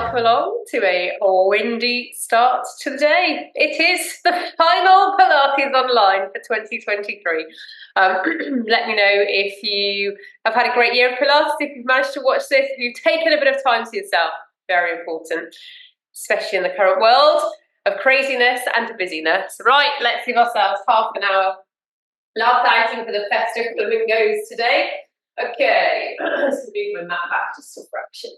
welcome along to a windy start to the day. It is the final Pilates online for 2023. Let me know if you have had a great year of Pilates, if you've managed to watch this, if you've taken a bit of time to yourself. Very important, especially in the current world of craziness and busyness. Right, let's give ourselves half an hour. Last outing for the festive flamingos today. Okay, let's move my mat back just a fraction.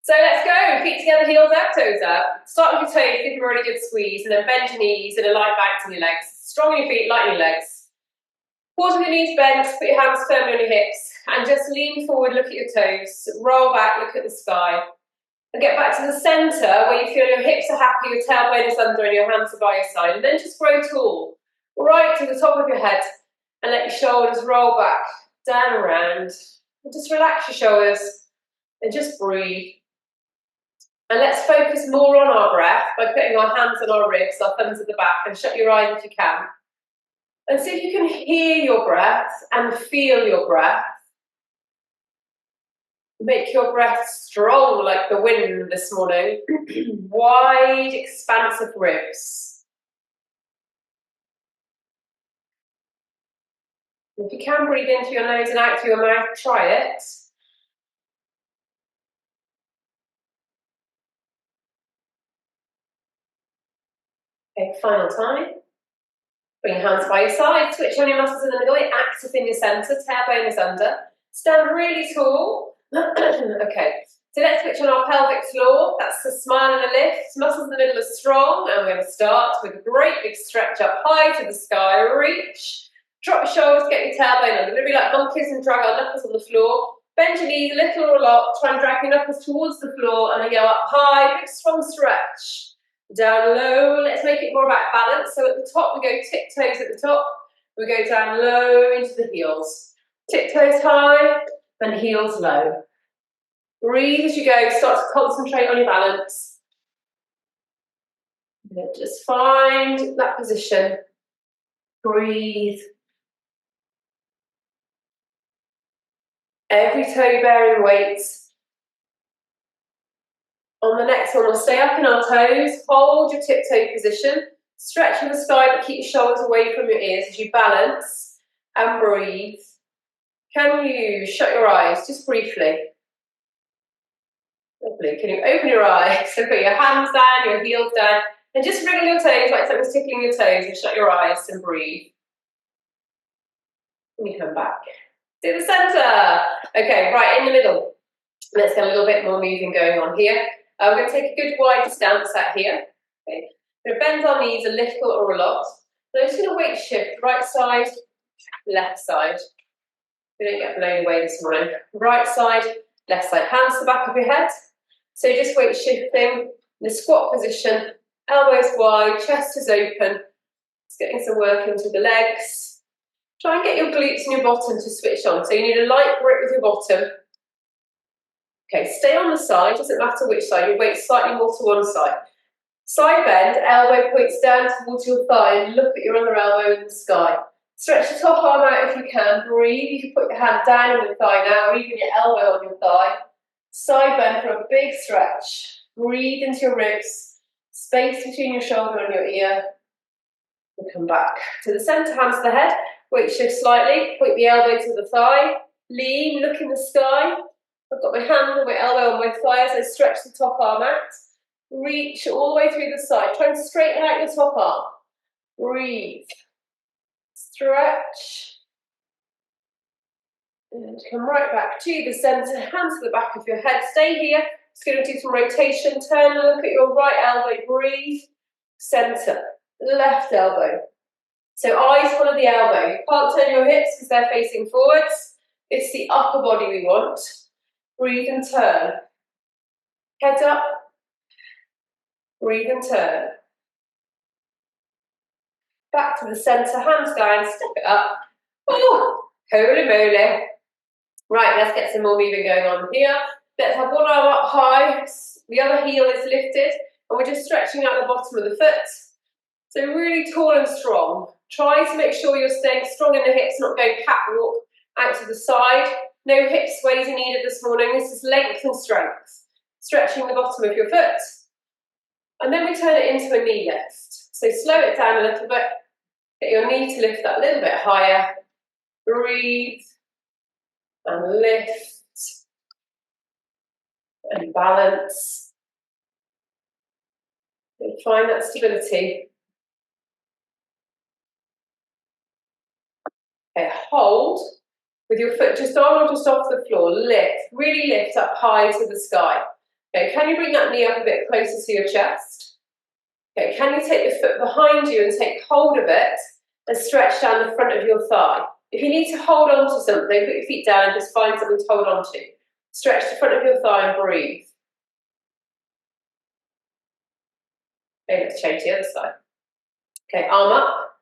So let's go, feet together, heels out, toes out. Start with your toes, give them a really good squeeze, and then bend your knees and a light bounce on your legs. Strong on your feet, light on your legs. Pause with your knees bent, put your hands firmly on your hips, and just lean forward, look at your toes, roll back, look at the sky. And get back to the centre where you feel your hips are happy, your tailbone is under, and your hands are by your side. And then just grow tall, right to the top of your head, and let your shoulders roll back, down and around. And just relax your shoulders, and just breathe. And let's focus more on our breath by putting our hands on our ribs, our thumbs at the back, and shut your eyes if you can. And see if you can hear your breath and feel your breath. Make your breath strong like the wind this morning. Wide, expansive ribs. If you can breathe in through your nose and out through your mouth, try it. Okay, final time. Bring your hands by your side, switch on your muscles in the middle, active in your centre, tailbone is under. Stand really tall. Okay, so let's switch on our pelvic floor. That's a smile and a lift. Muscles in the middle are strong, and we're going to start with a great big stretch up high to the sky. Reach, drop your shoulders, get your tailbone under. We're going to be like monkeys and drag our knuckles on the floor. Bend your knees a little or a lot. Try and drag your knuckles towards the floor, and then go up high, big strong stretch. Down low, let's make it more about balance. So at the top, we go tiptoes at the top. We go down low into the heels. Tiptoes high and heels low. Breathe as you go, start to concentrate on your balance. Just find that position. Breathe. Every toe bearing weight. On the next one, we'll stay up in our toes, hold your tiptoe position, stretch in the sky but keep your shoulders away from your ears as you balance and breathe. Can you shut your eyes just briefly? Lovely. Can you open your eyes? So put your hands down, your heels down, and just wriggle your toes like something's tickling your toes and shut your eyes and breathe. And you come back to the centre. Okay, right in the middle. Let's get a little bit more moving going on here. We're going to take a good wide stance out here. Okay. We're going to bend our knees a little or a lot. So I'm just going to weight shift right side, left side. We don't get blown away this morning. Right side, left side. Hands to the back of your head. So just weight shifting in the squat position. Elbows wide, chest is open. Just getting some work into the legs. Try and get your glutes and your bottom to switch on. So you need a light grip with your bottom. Okay, stay on the side, doesn't matter which side, your weight slightly more to one side. Side bend, elbow points down towards your thigh and look at your other elbow in the sky. Stretch the top arm out if you can, breathe. You can put your hand down on your thigh now, or even your elbow on your thigh. Side bend for a big stretch. Breathe into your ribs, space between your shoulder and your ear. And come back to the centre, hands to the head. Weight shift slightly, point the elbow to the thigh. Lean, look in the sky. I've got my hand and my elbow on my thigh as I stretch the top arm out. Reach all the way through the side. Try and straighten out your top arm. Breathe. Stretch. And come right back to the centre. Hands to the back of your head. Stay here. Just going to do some rotation. Turn and look at your right elbow. Breathe. Centre. Left elbow. So eyes follow the elbow. You can't turn your hips because they're facing forwards. It's the upper body we want. Breathe and turn. Head up. Breathe and turn. Back to the centre, hands down, step it up. Oh, holy moly. Right, let's get some more moving going on here. Let's have one arm up high, the other heel is lifted, and we're just stretching out the bottom of the foot. So really tall and strong. Try to make sure you're staying strong in the hips, not going catwalk out to the side. No hip sways are needed this morning. This is length and strength. stretching the bottom of your foot. And then we turn it into a knee lift. So slow it down a little bit, get your knee to lift that a little bit higher. Breathe and lift and balance. And find that stability. Okay, hold with your foot just on or just off the floor. Lift, really lift up high to the sky. Okay, can you bring that knee up a bit closer to your chest? Okay, can you take the foot behind you and take hold of it and stretch down the front of your thigh? If you need to hold on to something, put your feet down and just find something to hold on to. Stretch the front of your thigh and breathe. Okay, let's change the other side. Okay, arm up.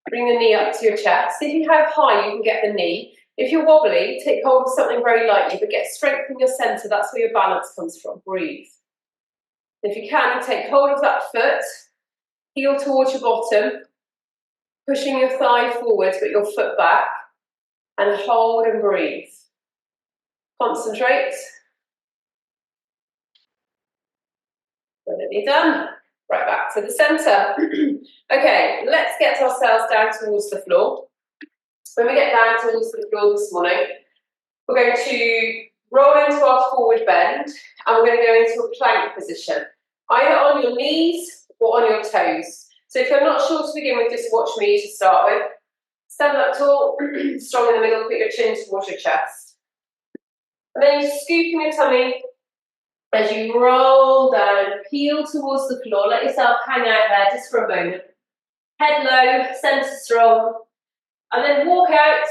Bring the knee up to your chest. See how high you can get the knee. If you're wobbly, take hold of something very lightly, but get strength in your centre. That's where your balance comes from. Breathe. If you can, take hold of that foot, heel towards your bottom, pushing your thigh forwards, but your foot back, and hold and breathe. Concentrate. When done, right back to the centre. Okay, let's get ourselves down towards the floor. When we get down towards the floor this morning, we're going to roll into our forward bend, and we're going to go into a plank position, either on your knees or on your toes. So if you're not sure to begin with, just watch me to start with. Stand up tall, strong in the middle, put your chin towards your chest. And then you scoop in your tummy as you roll down, peel towards the floor, let yourself hang out there just for a moment. Head low, centre strong, and then walk out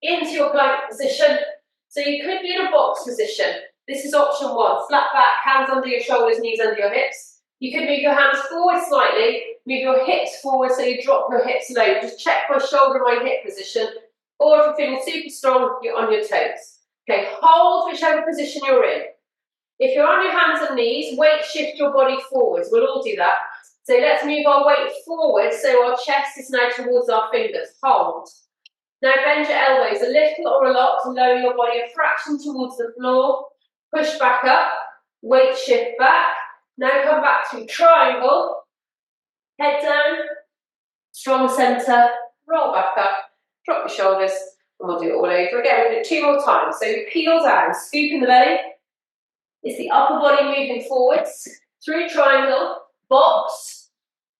into your plank position. So you could be in a box position. This is option one. Flat back, hands under your shoulders, knees under your hips. You could move your hands forward slightly, move your hips forward so you drop your hips low. Just check my shoulder and my hip position. Or if you're feeling super strong, you're on your toes. Okay, hold whichever position you're in. If you're on your hands and knees, weight shift your body forwards. We'll all do that. So let's move our weight forward so our chest is now towards our fingers. Hold. Now bend your elbows a little or a lot to lower your body a fraction towards the floor. Push back up, weight shift back. Now come back to triangle. Head down, strong centre, roll back up, drop your shoulders, and we'll do it all over again. We'll do it 2 more times. So peel down, scoop in the belly. It's the upper body moving forwards, through triangle, box.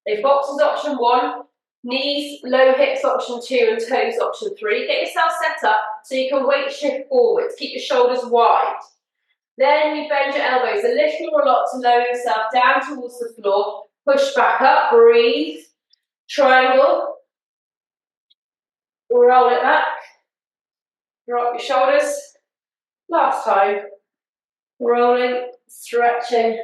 So box is option 1, knees, low hips option 2, and toes option 3. Get yourself set up so you can weight shift forwards. Keep your shoulders wide. Then you bend your elbows a little or a lot to lower yourself down towards the floor. Push back up, breathe. Triangle. Roll it back. Drop your shoulders. Last time. Rolling, stretching.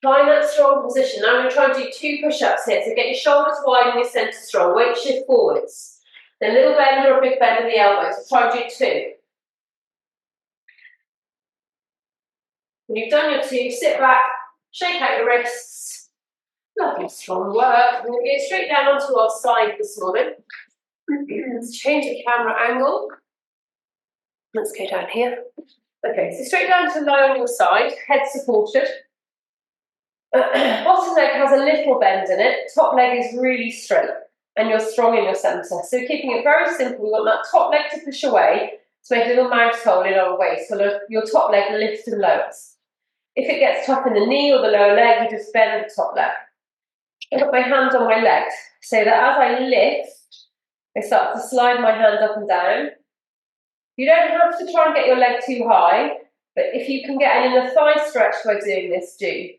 Find that strong position. Now I'm going to try and do 2 push-ups here. So get your shoulders wide and your centre strong. Weight shift forwards. Then little bend or a big bend in the elbows. So try and do 2. When you've done your 2, sit back, shake out your wrists. Lovely strong work. We're going to go straight down onto our side this morning. Let's change the camera angle. Let's go down here. Okay, so straight down to lie on your side, head supported. Bottom leg has a little bend in it. Top leg is really straight, and you're strong in your centre. So keeping it very simple, we want that top leg to push away to make a little mouse hole in our waist, so your top leg lifts and lowers. If it gets tough in the knee or the lower leg, you just bend the top leg. I put my hand on my legs so that as I lift, I start to slide my hand up and down. You don't have to try and get your leg too high, but if you can get an inner thigh stretch by doing this, do.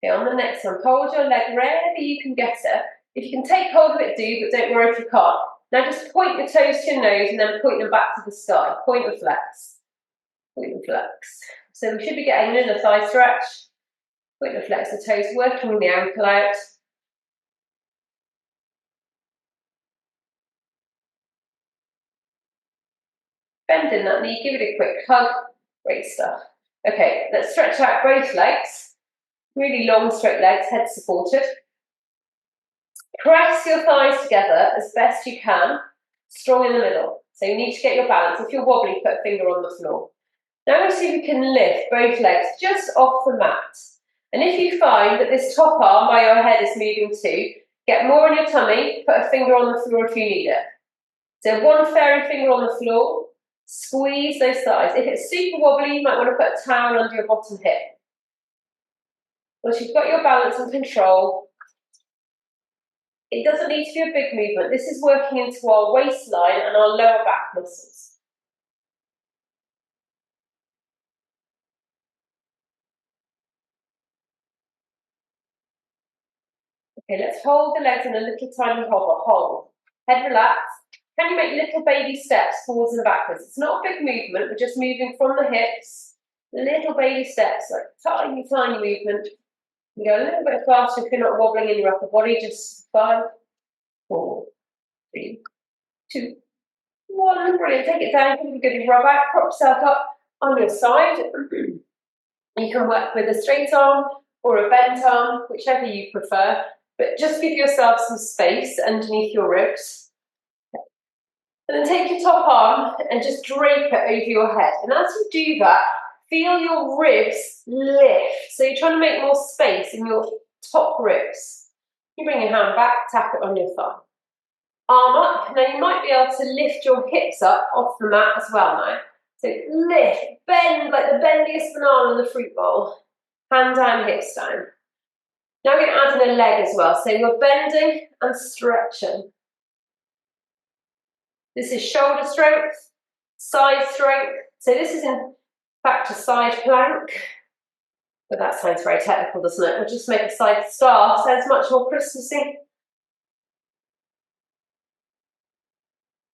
Okay, on the next one, hold your leg wherever you can get it. If you can take hold of it, do, but don't worry if you can't. Now just point your toes to your nose and then point them back to the sky. Point and flex. Point and flex. So we should be getting an inner thigh stretch. Point and flex the toes, working the ankle out. Bend in that knee, give it a quick hug. Great stuff. Okay, let's stretch out both legs. Really long, straight legs, head supported. Press your thighs together as best you can. strong in the middle. So you need to get your balance. If you're wobbly, put a finger on the floor. Now let's see if we can lift both legs just off the mat. And if you find that this top arm by your head is moving too, get more on your tummy, put a finger on the floor if you need it. So one fairy finger on the floor, squeeze those thighs. If it's super wobbly, you might want to put a towel under your bottom hip. Once you've got your balance and control, it doesn't need to be a big movement. This is working into our waistline and our lower back muscles. Okay, let's hold the legs in a little tiny hobble. Hold. Head relaxed. Can you make little baby steps forwards and backwards? It's not a big movement, we're just moving from the hips. Little baby steps, like tiny, tiny movement. You go a little bit faster if you're not wobbling in your upper body. Just 5, 4, 3, 2, 1. Brilliant. Take it down. Give it a good rub out. Prop yourself up on your side. You can work with a straight arm or a bent arm, whichever you prefer. But just give yourself some space underneath your ribs. And then take your top arm and just drape it over your head. And as you do that, feel your ribs lift. So you're trying to make more space in your top ribs. You bring your hand back, tap it on your thumb. Arm up. Now you might be able to lift your hips up off the mat as well now. So lift, bend like the bendiest banana in the fruit bowl. Hand down, hips down. Now we're going to add in a leg as well. So you're bending and stretching. This is shoulder strength, side strength. So this is in fact a side plank. But that sounds very technical, doesn't it? We'll just make a side star. Sounds much more Christmassy.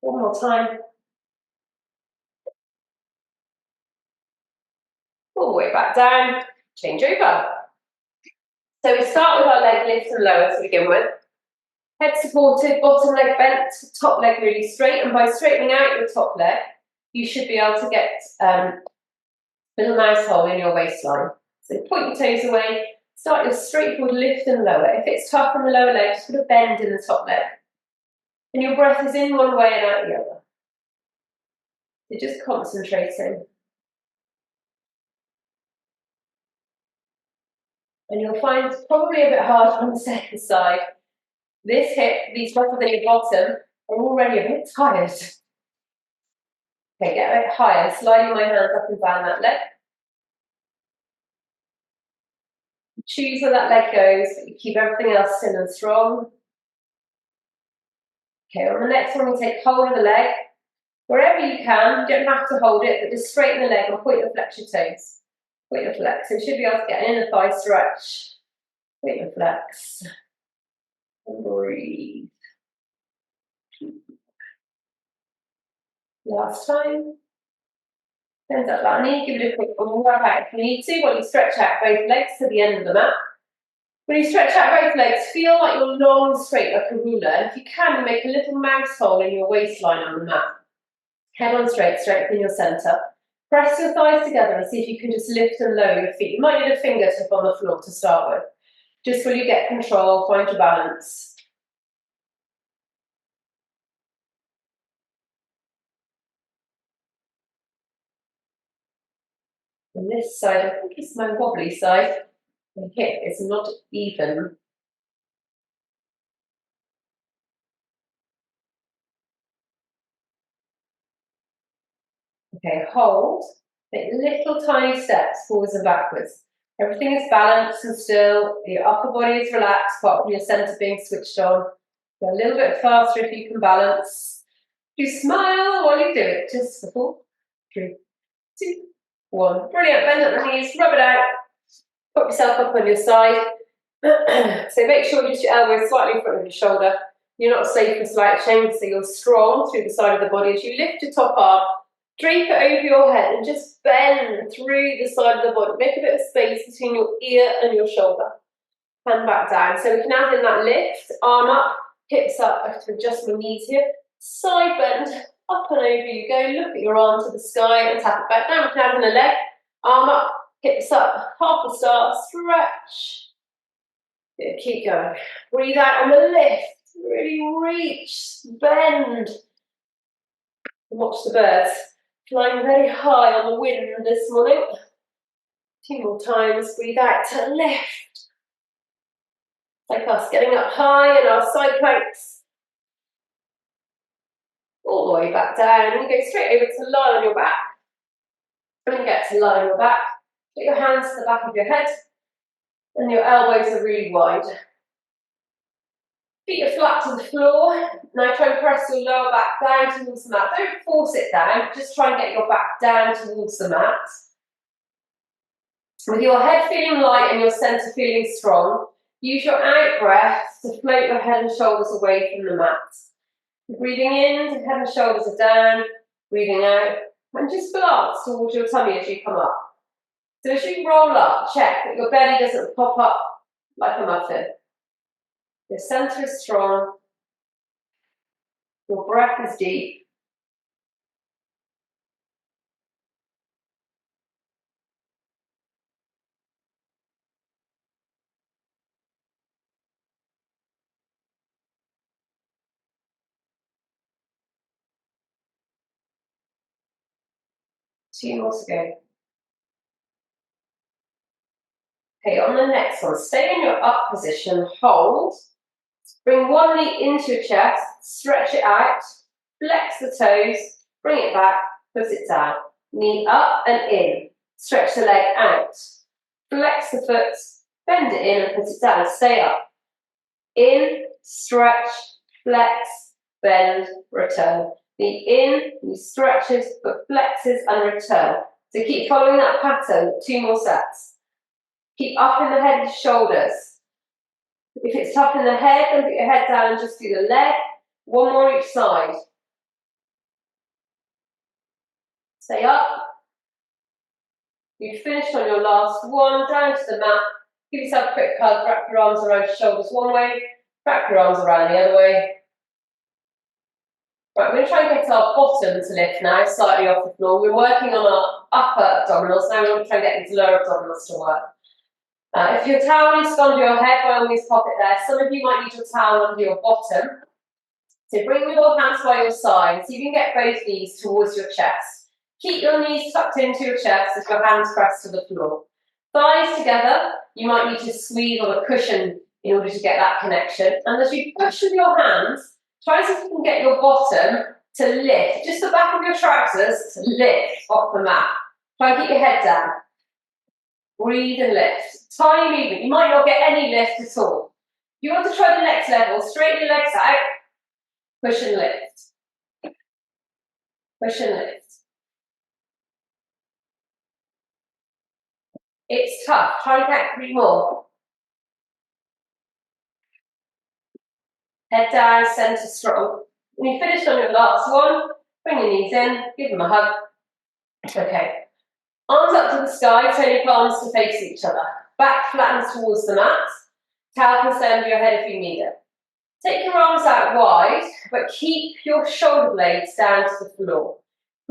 One more time. All the way back down. Change over. So we start with our leg lift and lower to begin with. Head supported, bottom leg bent, top leg really straight. And by straightening out your top leg, you should be able to get a little nice hole in your waistline. So point your toes away, start your straightforward lift and lower. If it's tough on the lower leg, just put a bend in the top leg. And your breath is in one way and out the other. So just concentrating. And you'll find it's probably a bit hard on the second side. This hip, these muscles in your bottom are already a bit tired. Okay, get a bit higher, sliding my hands up and down that leg. Choose where that leg goes, but you keep everything else still and strong. Okay, on the next one, we take hold of the leg. Wherever you can, you don't have to hold it, but just straighten the leg and point and flex your toes. Point and flex. So you should be able to get an inner thigh stretch. Point and flex. And breathe. Last time. Bend up that knee, give it a quick rub out if you need to, while you stretch out both legs to the end of the mat. When you stretch out both legs, feel like you're long and straight like a ruler. And if you can, make a little mouse hole in your waistline on the mat. Head on straight, strengthen your centre. Press your thighs together and see if you can just lift and lower your feet. You might need a fingertip on the floor to start with. Just while you get control, find your balance. On this side, I think it's my wobbly side. The hip is not even. Okay, hold. Make little tiny steps forwards and backwards. Everything is balanced and still. Your upper body is relaxed, apart from your centre being switched on. Go a little bit faster if you can balance. Do smile while you do it. Just 4, 3, 2, 1. Brilliant. Bend at the knees, rub it out. Put yourself up on your side. So make sure just your elbow is slightly in front of your shoulder. You're not safe for slouching, so you're strong through the side of the body. As you lift your top arm, drape it over your head and just bend through the side of the body. Make a bit of space between your ear and your shoulder. Hand back down. So we can add in that lift, arm up, hips up. I have to adjust my knees here. Side bend, up and over you go. Look at your arm to the sky and tap it back down. We can add in a leg, arm up, hips up, half a star, stretch. Good, keep going. Breathe out on the lift. Really reach, bend. Watch the birds flying very high on the wind this morning. 2 more times, breathe out to lift. Like us, getting up high in our side planks. All the way back down, and go straight over to lie on your back. When you get to lie on your back, get your hands to the back of your head, and your elbows are really wide. Feet are flat to the floor. Now try and press your lower back down towards the mat. Don't force it down, just try and get your back down towards the mat. With your head feeling light and your centre feeling strong, use your out breath to float your head and shoulders away from the mat. Breathing in, the head and shoulders are down. Breathing out, and just glance towards your tummy as you come up. So as you roll up, check that your belly doesn't pop up like a muffin. Your centre is strong. Your breath is deep. Two more to go. Okay, on the next one, stay in your up position, hold. Bring one knee into your chest, stretch it out, flex the toes, bring it back, put it down. Knee up and in. Stretch the leg out. Flex the foot, bend it in and put it down. Stay up. In, stretch, flex, bend, return. The in, knee stretches, but flexes and return. So keep following that pattern, 2 more sets. Keep up in the head and shoulders. If it's tough in the head, then put your head down and just do the leg. 1 more each side. Stay up. You've finished on your last one, down to the mat. Give yourself a quick hug, wrap your arms around your shoulders one way, wrap your arms around the other way. Right, we're going to try and get our bottom to lift now, slightly off the floor. We're working on our upper abdominals, now we're going to try and get these lower abdominals to work. If your towel needs to go under your head, by all means pop it there. Some of you might need your towel under your bottom. So bring your hands by your side so you can get both knees towards your chest. Keep your knees tucked into your chest as your hands press to the floor. Thighs together, you might need to squeeze on a cushion in order to get that connection. And as you push with your hands, try to see if you can get your bottom to lift, just the back of your trousers to lift off the mat. Try and keep your head down. Breathe and lift. Tiny movement. You might not get any lift at all. You want to try the next level. Straighten your legs out. Push and lift. Push and lift. It's tough. Try and get 3 more. Head down, centre strong. When you finish on your last one, bring your knees in, give them a hug. Okay. Arms up to the sky, turn your palms to face each other. Back flattens towards the mat. Towel can stay under your head if you need it. Take your arms out wide, but keep your shoulder blades down to the floor.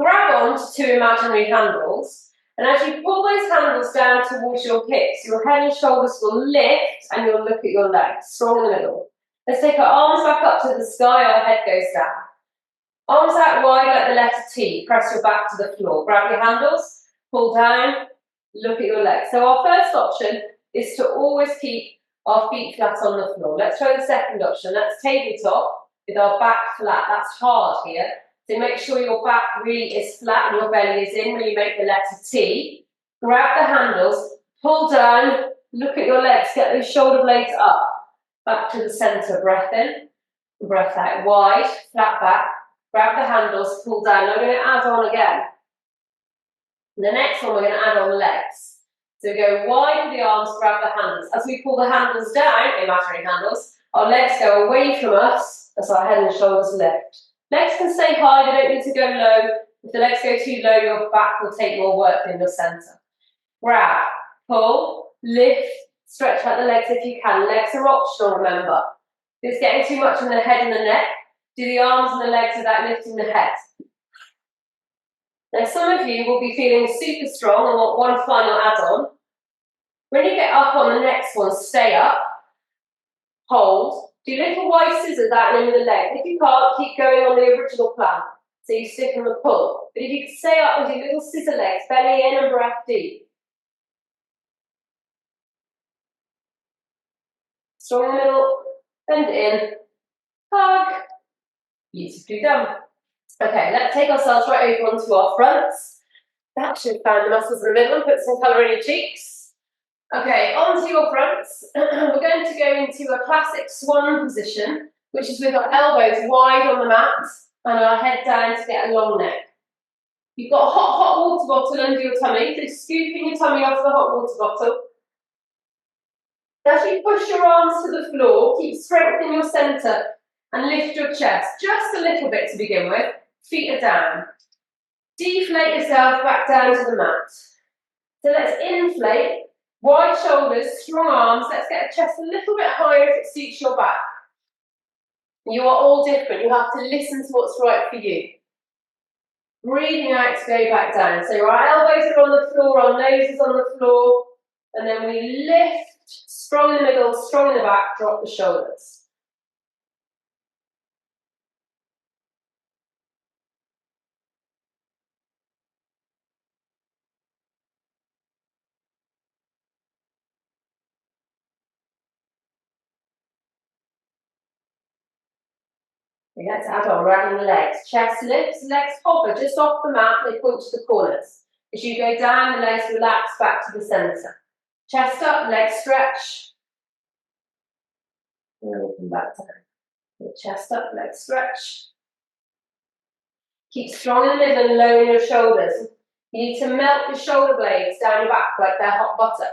Grab on to 2 imaginary handles, and as you pull those handles down towards your hips, your head and shoulders will lift, and you'll look at your legs, strong in the middle. Let's take our arms back up to the sky, our head goes down. Arms out wide like the letter T, press your back to the floor. Grab your handles. Pull down, look at your legs. So our first option is to always keep our feet flat on the floor. Let's try the second option. That's tabletop with our back flat. That's hard here. So make sure your back really is flat and your belly is in when you make the letter T. Grab the handles, pull down, look at your legs, get those shoulder blades up. Back to the centre, breath in, breath out. Wide, flat back. Grab the handles, pull down. I'm going to add on again. The next one, we're going to add on the legs. So go wide with the arms, grab the handles. As we pull the handles down, imaginary handles, our legs go away from us as our head and shoulders lift. Legs can stay high, they don't need to go low. If the legs go too low, your back will take more work than your centre. Grab, pull, lift, stretch out the legs if you can. Legs are optional, remember. If it's getting too much in the head and the neck, do the arms and the legs without lifting the head. Now some of you will be feeling super strong and want one final add-on. When you get up on the next one, stay up, hold, do little white scissors out and in with the leg. If you can't, keep going on the original plan. So you stick on the pull. But if you can stay up with your little scissor legs, belly in and breath deep. Strong in the middle, bend in, hug. Beautifully done. Okay, let's take ourselves right over onto our fronts. That should fan the muscles in the middle and put some colour in your cheeks. Okay, onto your fronts. We're going to go into a classic swan position, which is with our elbows wide on the mat and our head down to get a long neck. You've got a hot water bottle under your tummy, so scooping your tummy off the hot water bottle. As you push your arms to the floor, keep strength in your centre and lift your chest just a little bit to begin with. Feet are down. Deflate yourself back down to the mat. So let's inflate, wide shoulders, strong arms. Let's get the chest a little bit higher if it suits your back. You are all different. You have to listen to what's right for you. Breathing out to go back down. So our elbows are on the floor, our nose is on the floor, and then we lift, strong in the middle, strong in the back, drop the shoulders. Okay, let's add on, we're adding the legs. Chest lifts, legs hover just off the mat, they point to the corners. As you go down, the legs relax back to the centre. Chest up, legs stretch. And then we'll come back down. Chest up, legs stretch. Keep strong in the middle and low in your shoulders. You need to melt your shoulder blades down your back like they're hot butter.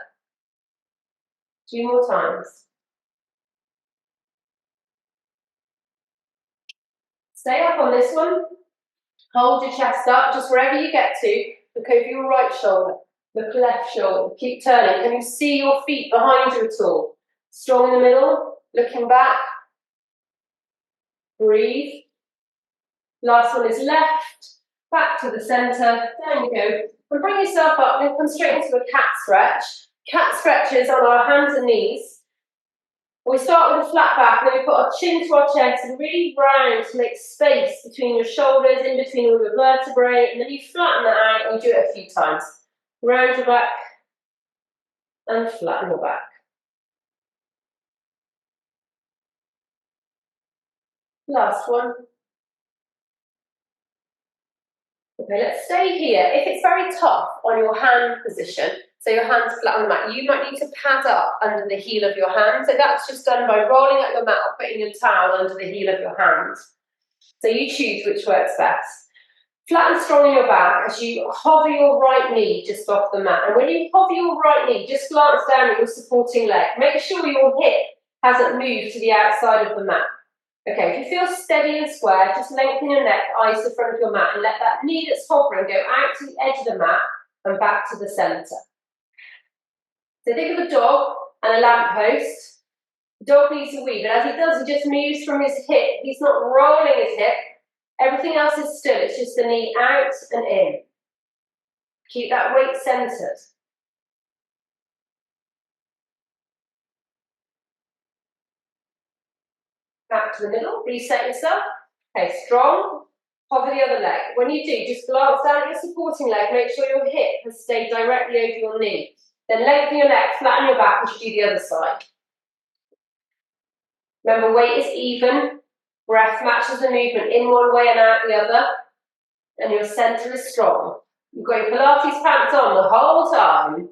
2 more times. Stay up on this one. Hold your chest up, just wherever you get to. Look over your right shoulder, look left shoulder. Keep turning. Can you see your feet behind you at all? Strong in the middle, looking back. Breathe. Last one is left, back to the centre. There you go. And bring yourself up and come straight into a cat stretch. Cat stretches on our hands and knees. We start with a flat back, and then we put our chin to our chest and really round to make space between your shoulders, in between all your vertebrae, and then you flatten that out and you do it a few times. Round your back and flatten your back. Last one. Okay, let's stay here. If it's very tough on your hand position, so your hands flat on the mat, you might need to pad up under the heel of your hand. So that's just done by rolling up your mat or putting your towel under the heel of your hand. So you choose which works best. Flat and strong in your back as you hover your right knee just off the mat. And when you hover your right knee, just glance down at your supporting leg. Make sure your hip hasn't moved to the outside of the mat. Okay, if you feel steady and square, just lengthen your neck, eyes to the front of your mat, and let that knee that's hovering go out to the edge of the mat and back to the centre. So think of a dog and a lamppost. The dog needs a wee, but as he does, he just moves from his hip. He's not rolling his hip. Everything else is still. It's just the knee out and in. Keep that weight centred. Back to the middle, reset yourself. Okay, strong. Hover the other leg. When you do, just glance down at your supporting leg. Make sure your hip has stayed directly over your knee. Then lengthen your neck, flatten your back as you do the other side. Remember, weight is even. Breath matches the movement in one way and out the other. And your centre is strong. You've got your Pilates pants on the whole time.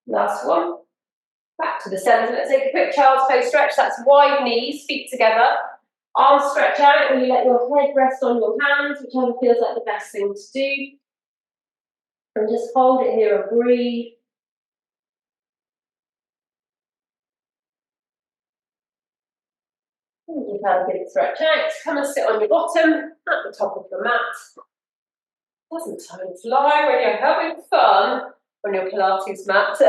Last one. Back to the centre. Let's take a quick child's pose stretch. That's wide knees, feet together. Arms stretch out and you let your head rest on your hands, whichever feels like the best thing to do. And just hold it here and breathe. And you've had a good stretch out. Come and sit on your bottom at the top of the mat. Doesn't time fly when you're having fun on your Pilates mat.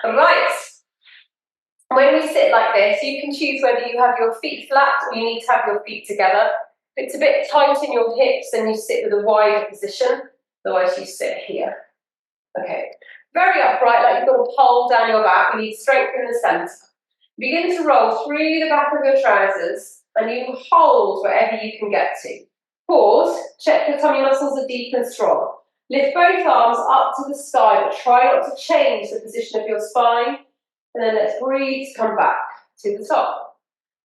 Right. When we sit like this, you can choose whether you have your feet flat or you need to have your feet together. If it's a bit tight in your hips, then you sit with a wider position. Otherwise, you sit here. Okay. Very upright, like you've got a pole down your back. You need strength in the centre. Begin to roll through the back of your trousers and you hold wherever you can get to. Pause, check your tummy muscles are deep and strong. Lift both arms up to the sky, but try not to change the position of your spine. And then let's breathe to come back to the top.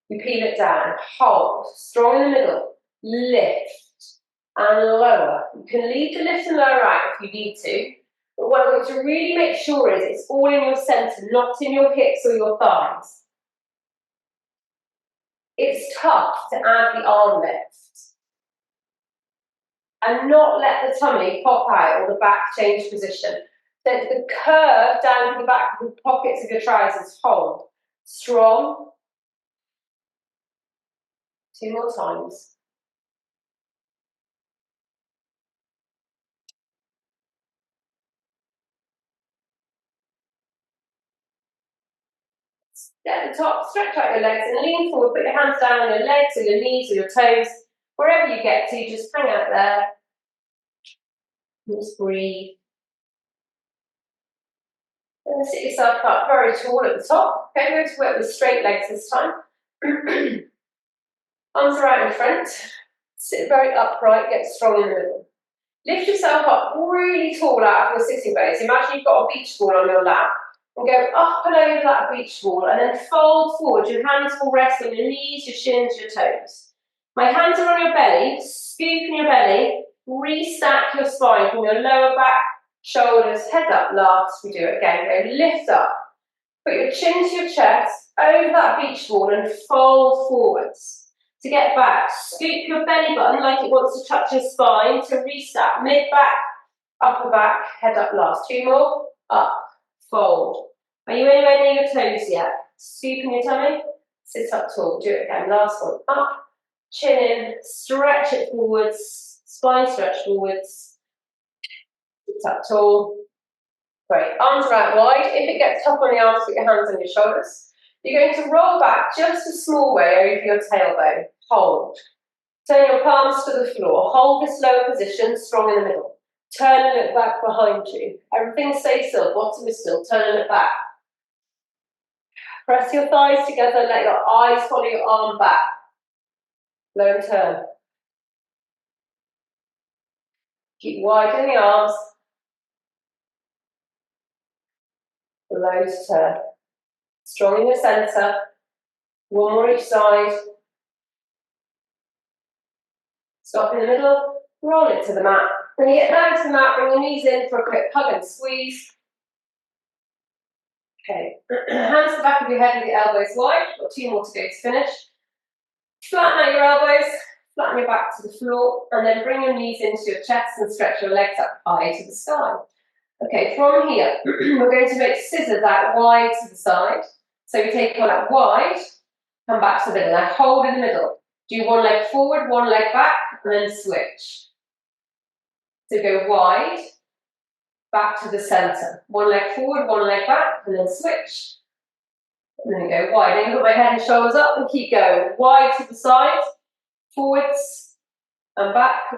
You peel it down, hold, strong in the middle, lift and lower. You can leave the lift and lower out if you need to, but what I want to really make sure is it's all in your centre, not in your hips or your thighs. It's tough to add the arm lift and not let the tummy pop out or the back change position. So the curve down to the back of the pockets of your trousers, hold. Strong. 2 more times. At the top, stretch out your legs and lean forward. Put your hands down on your legs or your knees or your toes. Wherever you get to, just hang out there. And just breathe. And sit yourself up very tall at the top. Okay, we're going to work with straight legs this time. Arms are out in front. Sit very upright, get strong in the middle. Lift yourself up really tall out of your sitting base. Imagine you've got a beach ball on your lap. And go up and over that beach ball and then fold forward. Your hands will rest on your knees, your shins, your toes. My hands are on your belly. Scoop in your belly. Restack your spine from your lower back, shoulders, head up last. We do it again. Go lift up. Put your chin to your chest, over that beach ball and fold forwards. To get back, scoop your belly button like it wants to touch your spine to restack. Mid-back, upper back, head up last. 2 more. Up. Fold. Are you anywhere near your toes yet? Scoop in your tummy. Sit up tall. Do it again. Last one. Up. Chin in. Stretch it forwards. Spine stretch forwards. Sit up tall. Great. Arms are out wide. If it gets tough on the arms, put your hands on your shoulders. You're going to roll back just a small way over your tailbone. Hold. Turn your palms to the floor. Hold this lower position, strong in the middle. Turn and look back behind you. Everything stays still, bottom is still. Turn and look back. Press your thighs together, let your eyes follow your arm back. Low and turn. Keep widening the arms. Low to turn. Strong in your centre. 1 more each side. Stop in the middle. Roll it to the mat. When you get down to the mat, bring your knees in for a quick hug and squeeze. Okay, hands to the back of your head with the elbows wide. Got 2 more to go to finish. Flatten out your elbows, flatten your back to the floor, and then bring your knees into your chest and stretch your legs up high to the sky. Okay, from here, we're going to make scissors out wide to the side. So we take one out wide, come back to the middle. Now hold in the middle. Do 1 leg forward, 1 leg back, and then switch. So go wide, back to the centre. 1 leg forward, 1 leg back, and then switch. And then go wide. Then put my head and shoulders up and keep going. Wide to the side, forwards, and back,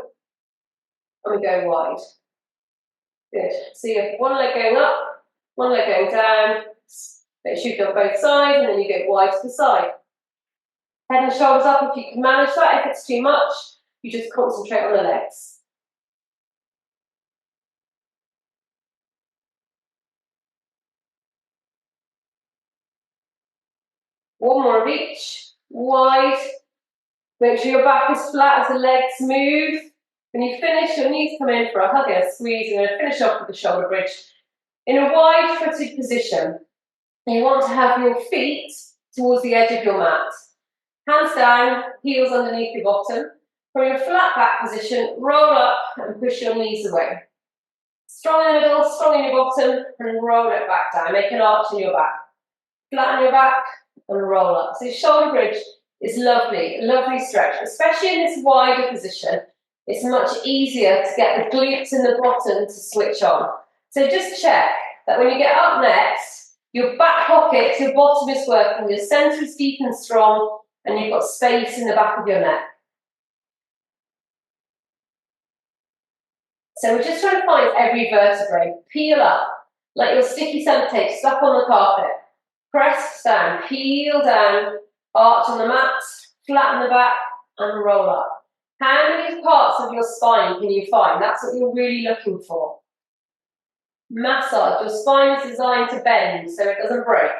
and we go wide. Good. So you have 1 leg going up, 1 leg going down. Make sure you go both sides, and then you go wide to the side. Head and shoulders up if you can manage that. If it's too much, you just concentrate on the legs. One more of each. Wide. Make sure your back is flat as the legs move. When you finish, your knees come in for a hug and a squeeze. You're going to finish off with the shoulder bridge. In a wide-footed position, you want to have your feet towards the edge of your mat. Hands down, heels underneath your bottom. From your flat back position, roll up and push your knees away. Strong in the middle, strong in your bottom, and roll it back down. Make an arch in your back. Flatten your back and roll up. So shoulder bridge is lovely, lovely stretch, especially in this wider position. It's much easier to get the glutes in the bottom to switch on. So just check that when you get up next, your back pocket, your bottom is working, your centre is deep and strong, and you've got space in the back of your neck. So we're just trying to find every vertebrae. Peel up. Like your sticky sellotape stuck on the carpet. Press down, peel down, arch on the mat, flatten the back, and roll up. How many parts of your spine can you find? That's what you're really looking for. Massage. Your spine is designed to bend so it doesn't break.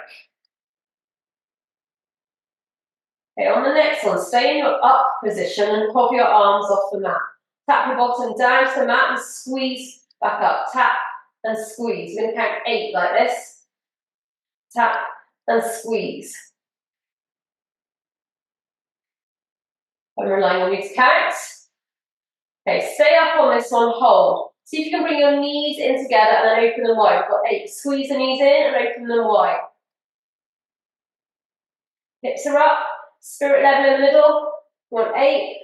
Okay, on the next one, stay in your up position and pop your arms off the mat. Tap your bottom down to the mat and squeeze back up. Tap and squeeze. We're going to count 8 like this. Tap and squeeze. I'm relying on you to count. Okay, stay up on this one, hold. See if you can bring your knees in together and then open them wide. We've got 8. Squeeze the knees in and open them wide. Hips are up, spirit level in the middle. We want 8.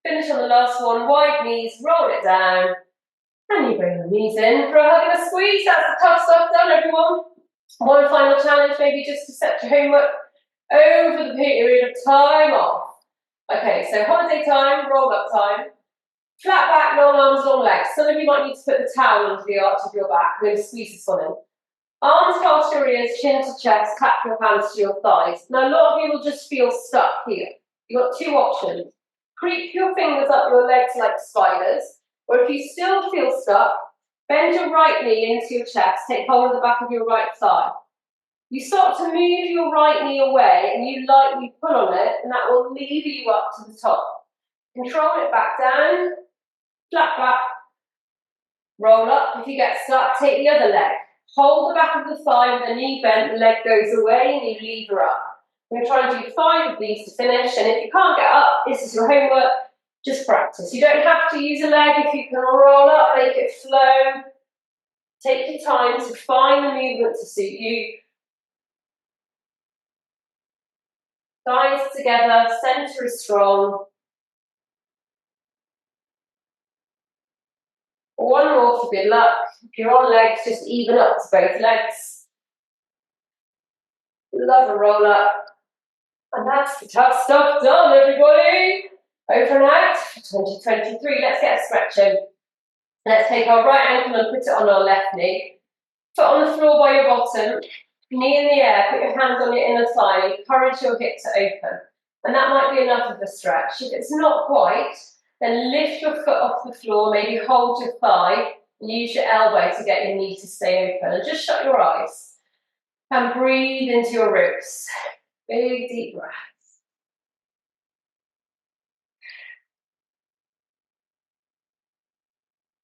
Finish on the last one, wide knees, roll it down. And you bring the knees in for a hug and a squeeze. That's the tough stuff done, everyone. One final challenge, maybe just to set your homework over the period of time off. Okay, so holiday time, roll up time. Flat back, long arms, long legs. Some of you might need to put the towel into the arch of your back. We're going to squeeze this one in. Arms past your ears, chin to chest, clap your hands to your thighs. Now, a lot of you will just feel stuck here. You've got 2 options. Creep your fingers up your legs like spiders, or if you still feel stuck, bend your right knee into your chest, take hold of the back of your right thigh. You start to move your right knee away and you lightly pull on it, and that will lever you up to the top. Control it back down, flat back, roll up. If you get stuck, take the other leg. Hold the back of the thigh with the knee bent, the leg goes away and you lever up. We're going to try and do 5 of these to finish, and if you can't get up, this is your homework, just practice. You don't have to use a leg. If you can roll up, make it flow. Take your time to find the movement to suit you. Thighs together, centre is strong. One more for good luck. If you're on legs, just even up to both legs. Love a roll up. And that's the tough stuff done, everybody. Over and out for 2023. Let's get a stretch in. Let's take our right ankle and put it on our left knee. Foot on the floor by your bottom. Knee in the air. Put your hands on your inner thigh. Encourage your hip to open. And that might be enough of a stretch. If it's not quite, then lift your foot off the floor. Maybe hold your thigh and use your elbow to get your knee to stay open. And just shut your eyes. And breathe into your ribs. Big deep breaths.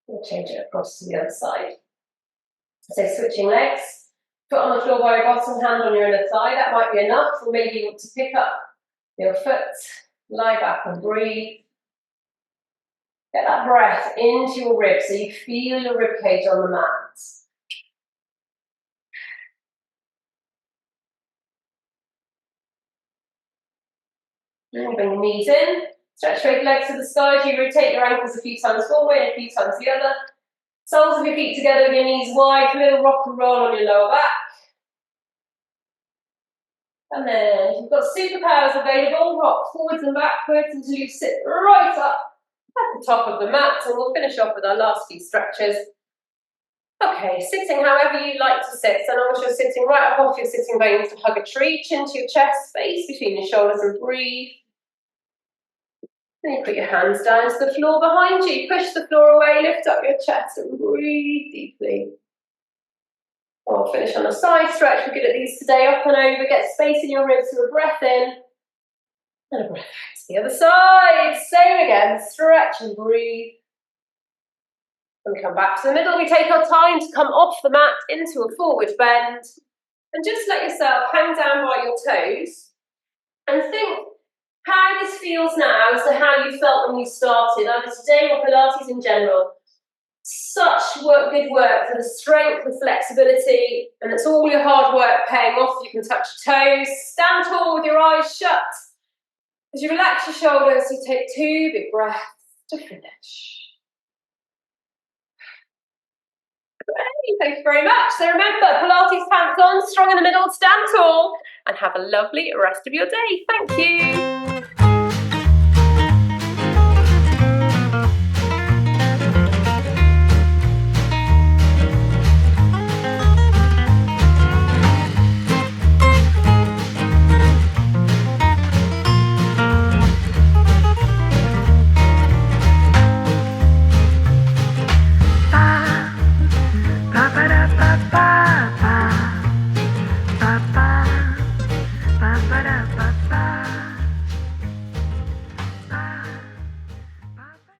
We'll change it across to the other side. So switching legs, foot on the floor by your bottom, hand on your inner thigh. That might be enough, or maybe you want to pick up your foot, lie back and breathe. Get that breath into your ribs so you feel your rib cage on the mat. And bring the knees in. Stretch straight legs to the sky as you rotate your ankles a few times forward and a few times the other. Soles of your feet together with your knees wide, a little rock and roll on your lower back. And then, if you've got superpowers available, rock forwards and backwards until you sit right up at the top of the mat, and we'll finish off with our last few stretches. Okay, sitting however you like to sit, so long as you're sitting right up off your sitting bones to hug a tree, chin to your chest, space between your shoulders and breathe. Then you put your hands down to the floor behind you, push the floor away, lift up your chest and breathe deeply. We'll finish on a side stretch. We're good at these today, up and over, get space in your ribs, so a breath in and a breath out to the other side. Same again, stretch and breathe. When we come back to the middle, we take our time to come off the mat into a forward bend and just let yourself hang down by your toes and think how this feels now as to how you felt when you started, either today or Pilates in general. Such good work for the strength, the flexibility, and it's all your hard work paying off. You can touch your toes, stand tall with your eyes shut. As you relax your shoulders, you take 2 big breaths to finish. Great, thank you very much. So remember, Pilates pants on, strong in the middle, stand tall, and have a lovely rest of your day. Thank you.